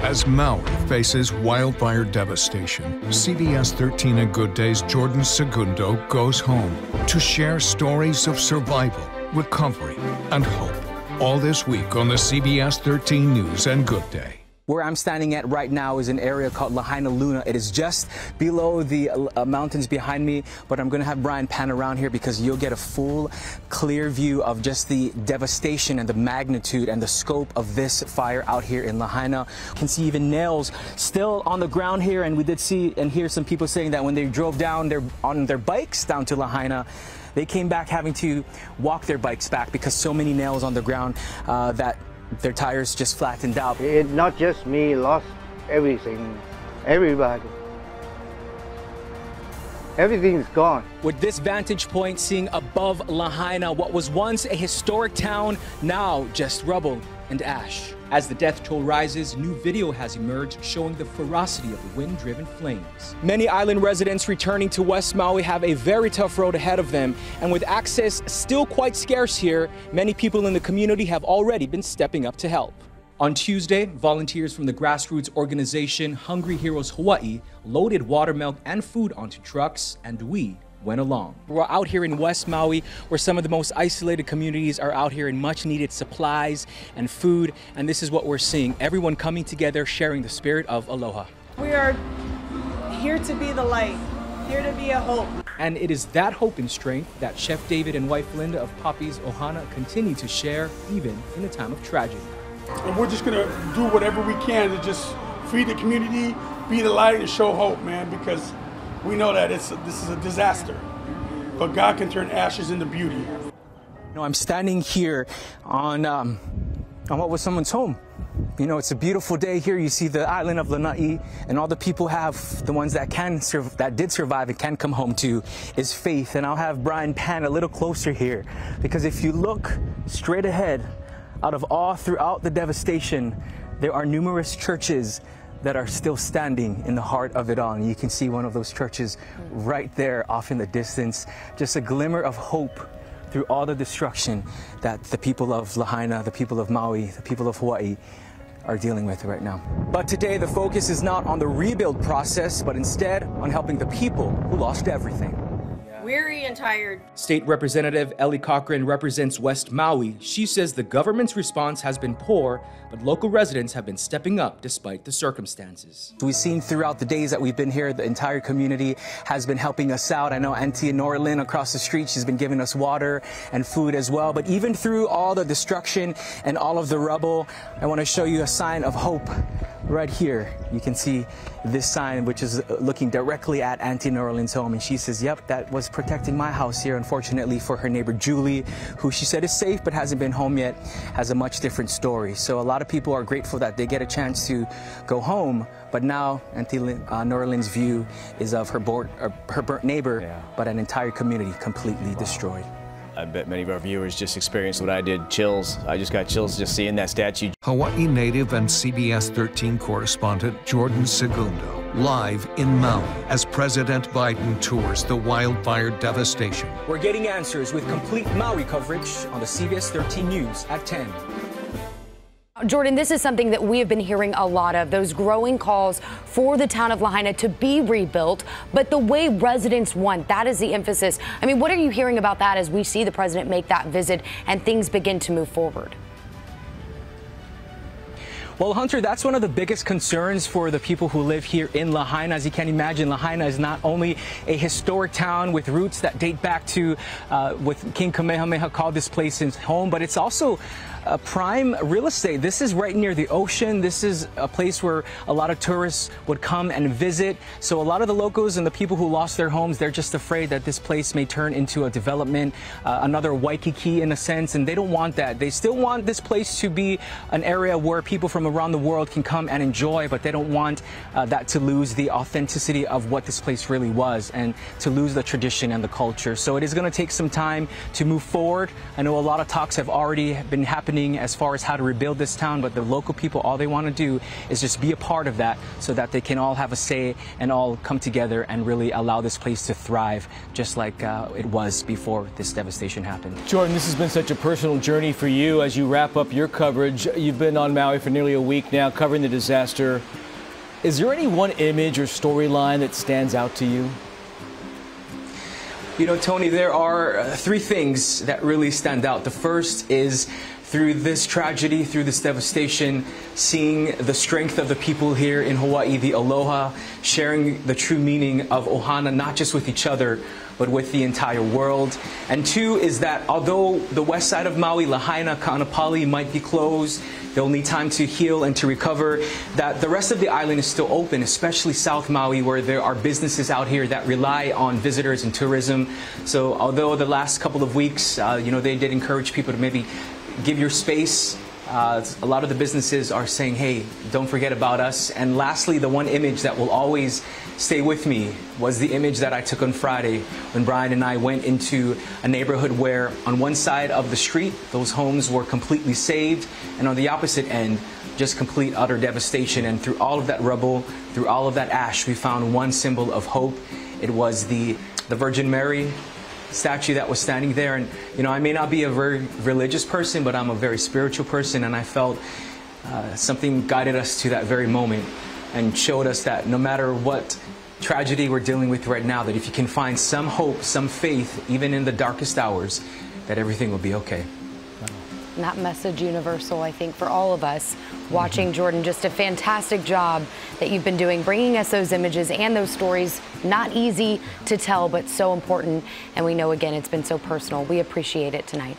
As Maui faces wildfire devastation, CBS 13 and Good Day's Jordan Segundo goes home to share stories of survival, recovery, and hope. All this week on the CBS 13 News and Good Day. Where I'm standing at right now is an area called Lahaina Luna. It is just below the mountains behind me, but I'm going to have Brian pan around here because you'll get a full, clear view of just the devastation and the magnitude and the scope of this fire out here in Lahaina. You can see even nails still on the ground here, and we did see and hear some people saying that when they drove down on their bikes down to Lahaina, they came back having to walk their bikes back because so many nails on the ground that their tires just flattened out. It's not just me, lost everything, everybody. Everything's gone. With this vantage point, seeing above Lahaina, what was once a historic town, now just rubble and ash. As the death toll rises, new video has emerged showing the ferocity of the wind-driven flames. Many island residents returning to West Maui have a very tough road ahead of them, and with access still quite scarce here, many people in the community have already been stepping up to help. On Tuesday, volunteers from the grassroots organization Hungry Heroes Hawaii loaded water, milk, and food onto trucks, and we went along. We're out here in West Maui, where some of the most isolated communities are out here in much needed supplies and food, and this is what we're seeing. Everyone coming together, sharing the spirit of aloha. We are here to be the light, here to be a hope. And it is that hope and strength that Chef David and wife Linda of Poppy's Ohana continue to share even in a time of tragedy. And we're just gonna do whatever we can to just feed the community, be the light, and show hope, man, because we know that this is a disaster, but God can turn ashes into beauty. You know, I'm standing here on what was someone's home. You know, it's a beautiful day here. You see the island of Lanai, and all the people have, the ones that did survive and can come home to, is faith. And I'll have Brian pan a little closer here, because if you look straight ahead, out of all throughout the devastation, there are numerous churches that are still standing in the heart of it all. And you can see one of those churches right there off in the distance. Just a glimmer of hope through all the destruction that the people of Lahaina, the people of Maui, the people of Hawaii are dealing with right now. But today the focus is not on the rebuild process, but instead on helping the people who lost everything. Weary and tired. State Representative Ellie Cochran represents West Maui. She says the government's response has been poor, but local residents have been stepping up despite the circumstances. We've seen throughout the days that we've been here, the entire community has been helping us out. I know Auntie Norlin across the street, she's been giving us water and food as well. But even through all the destruction and all of the rubble, I want to show you a sign of hope. Right here, you can see this sign, which is looking directly at Auntie Norlin's home. And she says, yep, that was protecting my house here. Unfortunately for her neighbor, Julie, who she said is safe but hasn't been home yet, has a much different story. So a lot of people are grateful that they get a chance to go home. But now Auntie Norlin's view is of her burnt neighbor, but an entire community completely destroyed. I bet many of our viewers just experienced what I did, chills. I just got chills just seeing that statue. Hawaii native and CBS 13 correspondent Jordan Segundo, live in Maui as President Biden tours the wildfire devastation. We're getting answers with complete Maui coverage on the CBS 13 News at 10. Jordan, this is something that we have been hearing a lot of, those growing calls for the town of Lahaina to be rebuilt, but the way residents want, that is the emphasis. I mean, what are you hearing about that as we see the president make that visit and things begin to move forward? Well, Hunter, that's one of the biggest concerns for the people who live here in Lahaina. As you can imagine, Lahaina is not only a historic town with roots that date back to with King Kamehameha called this place his home, but it's also prime real estate. This is right near the ocean. This is a place where a lot of tourists would come and visit. So a lot of the locals and the people who lost their homes, they're just afraid that this place may turn into a development, another Waikiki in a sense, and they don't want that. They still want this place to be an area where people from around the world can come and enjoy, but they don't want that to lose the authenticity of what this place really was and to lose the tradition and the culture. So it is going to take some time to move forward. I know a lot of talks have already been happening happening as far as how to rebuild this town, but the local people, all they want to do is just be a part of that so that they can all have a say and all come together and really allow this place to thrive just like it was before this devastation happened. Jordan, this has been such a personal journey for you as you wrap up your coverage. You've been on Maui for nearly a week now covering the disaster. Is there any one image or storyline that stands out to you? You know, Tony, there are three things that really stand out. The first is through this tragedy, through this devastation, seeing the strength of the people here in Hawaii, the aloha, sharing the true meaning of ohana, not just with each other, but with the entire world. And two is that although the west side of Maui, Lahaina, Ka'anapali, might be closed, they'll need time to heal and to recover, that the rest of the island is still open, especially South Maui, where there are businesses out here that rely on visitors and tourism. So although the last couple of weeks, you know, they did encourage people to maybe give your space, a lot of the businesses are saying, hey, don't forget about us. And lastly, the one image that will always stay with me was the image that I took on Friday when Brian and I went into a neighborhood where on one side of the street, those homes were completely saved, and on the opposite end, just complete utter devastation. And through all of that rubble, through all of that ash, we found one symbol of hope. It was the Virgin Mary statue that was standing there. And you know, I may not be a very religious person, but I'm a very spiritual person, and I felt something guided us to that very moment and showed us that no matter what tragedy we're dealing with right now, that if you can find some hope, some faith, even in the darkest hours, that everything will be okay. And that message universal, I think, for all of us watching. Jordan, just a fantastic job that you've been doing, bringing us those images and those stories. Not easy to tell, but so important. And we know, again, it's been so personal. We appreciate it tonight.